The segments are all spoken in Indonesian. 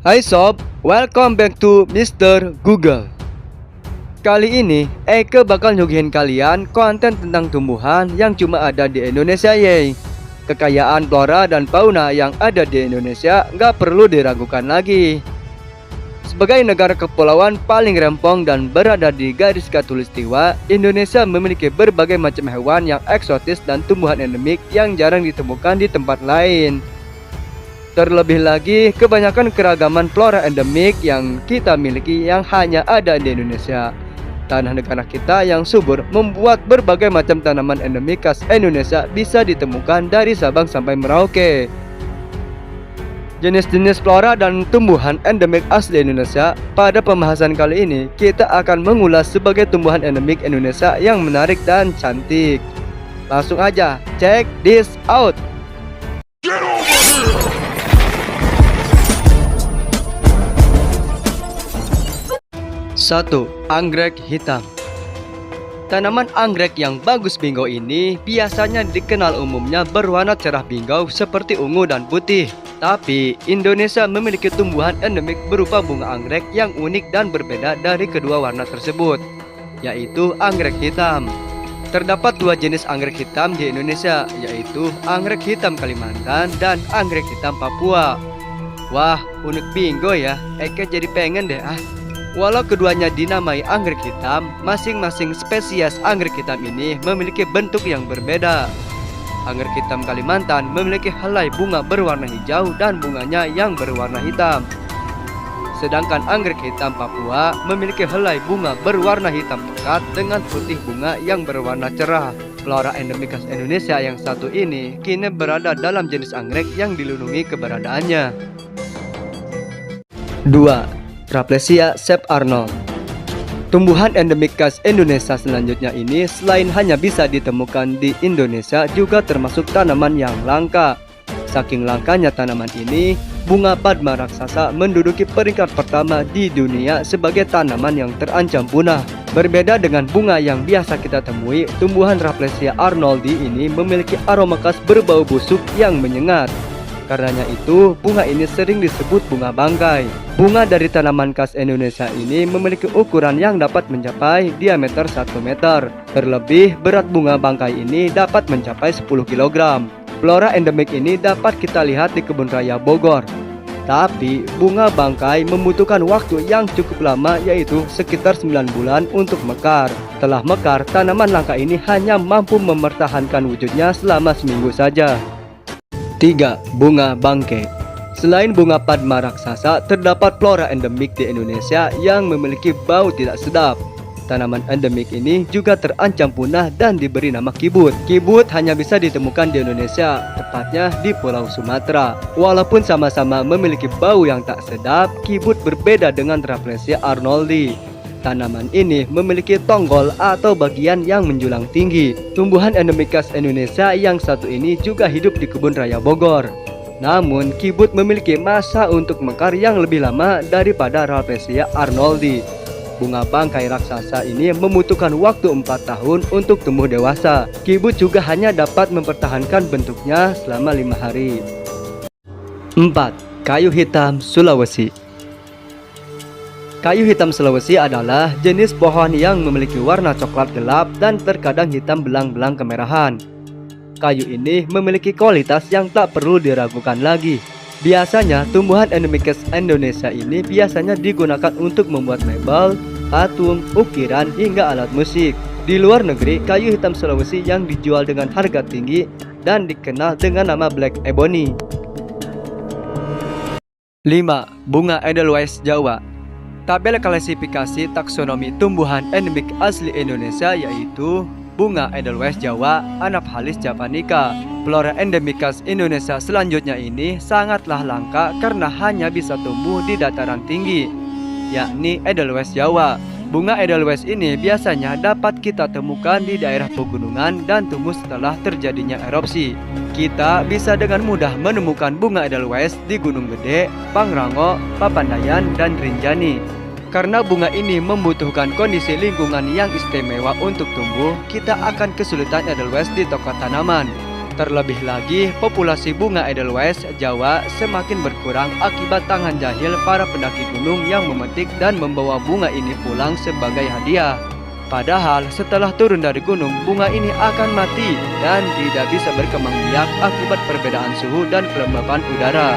Hai sob, welcome back to Mr. Google. Kali ini Eke bakal nyuguhin kalian konten tentang tumbuhan yang cuma ada di Indonesia yey. Kekayaan flora dan fauna yang ada di Indonesia nggak perlu diragukan lagi. Sebagai negara kepulauan paling rempong dan berada di garis khatulistiwa, Indonesia memiliki berbagai macam hewan yang eksotis dan tumbuhan endemik yang jarang ditemukan di tempat lain. Terlebih lagi, kebanyakan keragaman flora endemik yang kita miliki yang hanya ada di Indonesia. Tanah negara kita yang subur membuat berbagai macam tanaman endemik khas Indonesia bisa ditemukan dari Sabang sampai Merauke. Jenis-jenis flora dan tumbuhan endemik asli Indonesia. Pada pembahasan kali ini, kita akan mengulas sebagai tumbuhan endemik Indonesia yang menarik dan cantik. Langsung aja, check this out! 1. Anggrek hitam. Tanaman anggrek yang bagus bingau ini biasanya dikenal umumnya berwarna cerah bingau seperti ungu dan putih. Tapi Indonesia memiliki tumbuhan endemik berupa bunga anggrek yang unik dan berbeda dari kedua warna tersebut, yaitu anggrek hitam. Terdapat dua jenis anggrek hitam di Indonesia, yaitu anggrek hitam Kalimantan dan anggrek hitam Papua. Wah, unik bingo ya, Eke jadi pengen deh Walau keduanya dinamai anggrek hitam, masing-masing spesies anggrek hitam ini memiliki bentuk yang berbeda. Anggrek hitam Kalimantan memiliki helai bunga berwarna hijau dan bunganya yang berwarna hitam. Sedangkan anggrek hitam Papua memiliki helai bunga berwarna hitam pekat dengan putih bunga yang berwarna cerah. Flora endemik khas Indonesia yang satu ini kini berada dalam jenis anggrek yang dilindungi keberadaannya. 2. Rafflesia Shep Arnold. Tumbuhan endemik khas Indonesia selanjutnya ini selain hanya bisa ditemukan di Indonesia juga termasuk tanaman yang langka. Saking langkanya tanaman ini, bunga padma raksasa menduduki peringkat pertama di dunia sebagai tanaman yang terancam punah. Berbeda dengan bunga yang biasa kita temui, tumbuhan Rafflesia arnoldi ini memiliki aroma khas berbau busuk yang menyengat. Karenanya itu, bunga ini sering disebut bunga bangkai. Bunga dari tanaman khas Indonesia ini memiliki ukuran yang dapat mencapai diameter 1 meter. Terlebih, berat bunga bangkai ini dapat mencapai 10 kg. Flora endemik ini dapat kita lihat di Kebun Raya Bogor. Tapi, bunga bangkai membutuhkan waktu yang cukup lama, yaitu sekitar 9 bulan untuk mekar. Setelah mekar, tanaman langka ini hanya mampu mempertahankan wujudnya selama seminggu saja. 3. Bunga bangke. Selain bunga padma raksasa, terdapat flora endemik di Indonesia yang memiliki bau tidak sedap. Tanaman endemik ini juga terancam punah dan diberi nama kibut. Kibut hanya bisa ditemukan di Indonesia, tepatnya di Pulau Sumatera. Walaupun sama-sama memiliki bau yang tak sedap, kibut berbeda dengan Rafflesia arnoldi. Tanaman ini memiliki tonggol atau bagian yang menjulang tinggi. Tumbuhan endemik khas Indonesia yang satu ini juga hidup di Kebun Raya Bogor. Namun, kibut memiliki masa untuk mekar yang lebih lama daripada Rafflesia arnoldi. Bunga bangkai raksasa ini membutuhkan waktu 4 tahun untuk tumbuh dewasa. Kibut juga hanya dapat mempertahankan bentuknya selama 5 hari. 4. Kayu hitam Sulawesi. Kayu hitam Sulawesi adalah jenis pohon yang memiliki warna coklat gelap dan terkadang hitam belang-belang kemerahan. Kayu ini memiliki kualitas yang tak perlu diragukan lagi. Biasanya tumbuhan endemik khas Indonesia ini biasanya digunakan untuk membuat mebel, patung, ukiran, hingga alat musik. Di luar negeri, kayu hitam Sulawesi yang dijual dengan harga tinggi dan dikenal dengan nama Black Ebony. 5. Bunga Edelweiss Jawa. Tabel klasifikasi taksonomi tumbuhan endemik asli Indonesia yaitu bunga Edelweiss Jawa, Anaphalis javanica. Flora endemik khas Indonesia selanjutnya ini sangatlah langka karena hanya bisa tumbuh di dataran tinggi, yakni Edelweiss Jawa. Bunga Edelweiss ini biasanya dapat kita temukan di daerah pegunungan dan tumbuh setelah terjadinya erupsi. Kita bisa dengan mudah menemukan bunga Edelweiss di Gunung Gede, Pangrango, Papandayan, dan Rinjani. Karena bunga ini membutuhkan kondisi lingkungan yang istimewa untuk tumbuh, kita akan kesulitan Edelweiss di toko tanaman. Terlebih lagi, populasi bunga Edelweiss Jawa semakin berkurang akibat tangan jahil para pendaki gunung yang memetik dan membawa bunga ini pulang sebagai hadiah. Padahal setelah turun dari gunung, bunga ini akan mati dan tidak bisa berkembang biak akibat perbedaan suhu dan kelembapan udara.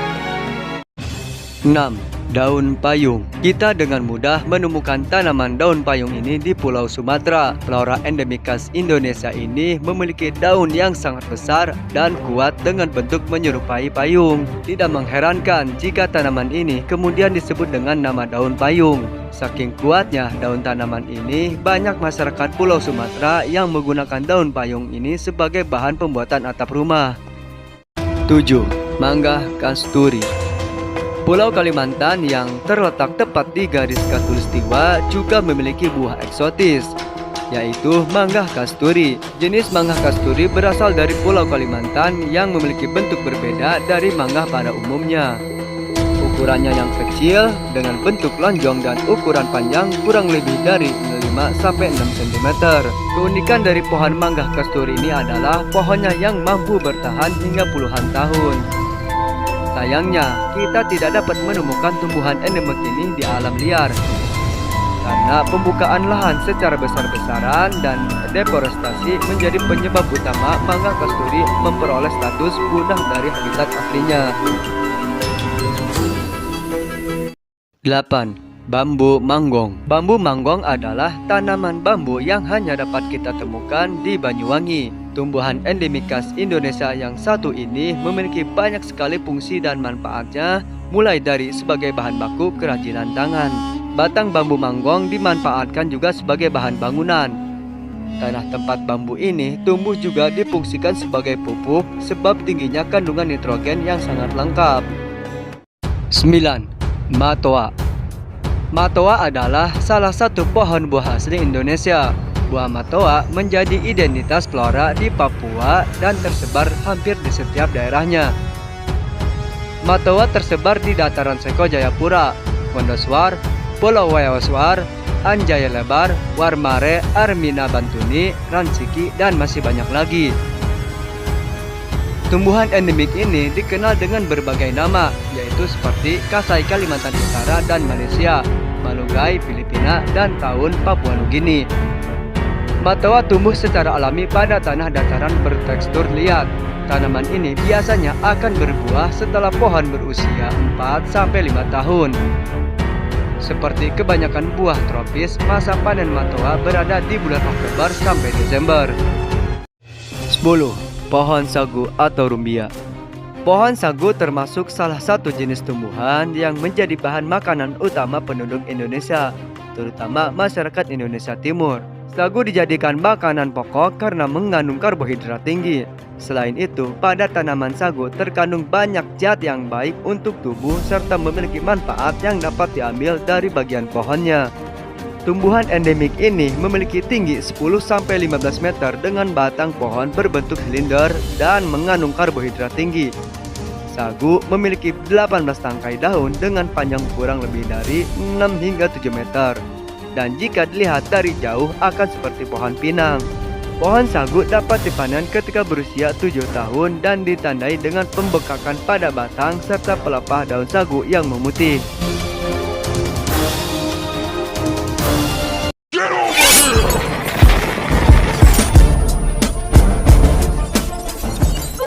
6. Daun payung. Kita dengan mudah menemukan tanaman daun payung ini di Pulau Sumatera. Flora endemik khas Indonesia ini memiliki daun yang sangat besar dan kuat dengan bentuk menyerupai payung. Tidak mengherankan jika tanaman ini kemudian disebut dengan nama daun payung. Saking kuatnya daun tanaman ini, banyak masyarakat Pulau Sumatera yang menggunakan daun payung ini sebagai bahan pembuatan atap rumah. 7. Mangga kasturi. Pulau Kalimantan yang terletak tepat di garis khatulistiwa juga memiliki buah eksotis, yaitu mangga kasturi. Jenis mangga kasturi berasal dari Pulau Kalimantan yang memiliki bentuk berbeda dari mangga pada umumnya. Ukurannya yang kecil dengan bentuk lonjong dan ukuran panjang kurang lebih dari 5-6 cm. Keunikan dari pohon mangga kasturi ini adalah pohonnya yang mampu bertahan hingga puluhan tahun. Sayangnya, kita tidak dapat menemukan tumbuhan endemik ini di alam liar karena pembukaan lahan secara besar-besaran dan deforestasi menjadi penyebab utama mangga kasturi memperoleh status punah dari habitat aslinya. 8. Bambu manggong. Bambu manggong adalah tanaman bambu yang hanya dapat kita temukan di Banyuwangi. Tumbuhan endemik khas Indonesia yang satu ini memiliki banyak sekali fungsi dan manfaatnya, mulai dari sebagai bahan baku kerajinan tangan. Batang bambu manggong dimanfaatkan juga sebagai bahan bangunan. Tanah tempat bambu ini tumbuh juga difungsikan sebagai pupuk sebab tingginya kandungan nitrogen yang sangat lengkap. 9. Matoa. Matoa adalah salah satu pohon buah asli Indonesia. Buah matoa menjadi identitas flora di Papua dan tersebar hampir di setiap daerahnya. Matoa tersebar di dataran Seko Jayapura, Wondoswar, Pulau Wayawaswar, Anjaya Lebar, Warmare, Armina Bantuni, Ransiki, dan masih banyak lagi. Tumbuhan endemik ini dikenal dengan berbagai nama, yaitu seperti Kasai Kalimantan Utara dan Malaysia, Malunggay Filipina, dan Taun Papua Nugini. Matoa tumbuh secara alami pada tanah dataran bertekstur liat. Tanaman ini biasanya akan berbuah setelah pohon berusia 4-5 tahun. Seperti kebanyakan buah tropis, masa panen matoa berada di bulan Oktober sampai Desember. 10. Pohon sagu atau rumbia. Pohon sagu termasuk salah satu jenis tumbuhan yang menjadi bahan makanan utama penduduk Indonesia, terutama masyarakat Indonesia Timur. Sagu dijadikan makanan pokok karena mengandung karbohidrat tinggi. Selain itu, pada tanaman sagu terkandung banyak zat yang baik untuk tubuh serta memiliki manfaat yang dapat diambil dari bagian pohonnya. Tumbuhan endemik ini memiliki tinggi 10-15 meter dengan batang pohon berbentuk silinder dan mengandung karbohidrat tinggi. Sagu memiliki 18 tangkai daun dengan panjang kurang lebih dari 6 hingga 7 meter. Dan jika dilihat dari jauh akan seperti pohon pinang. Pohon sagu dapat dipanen ketika berusia 7 tahun dan ditandai dengan pembekakan pada batang serta pelepah daun sagu yang memutih.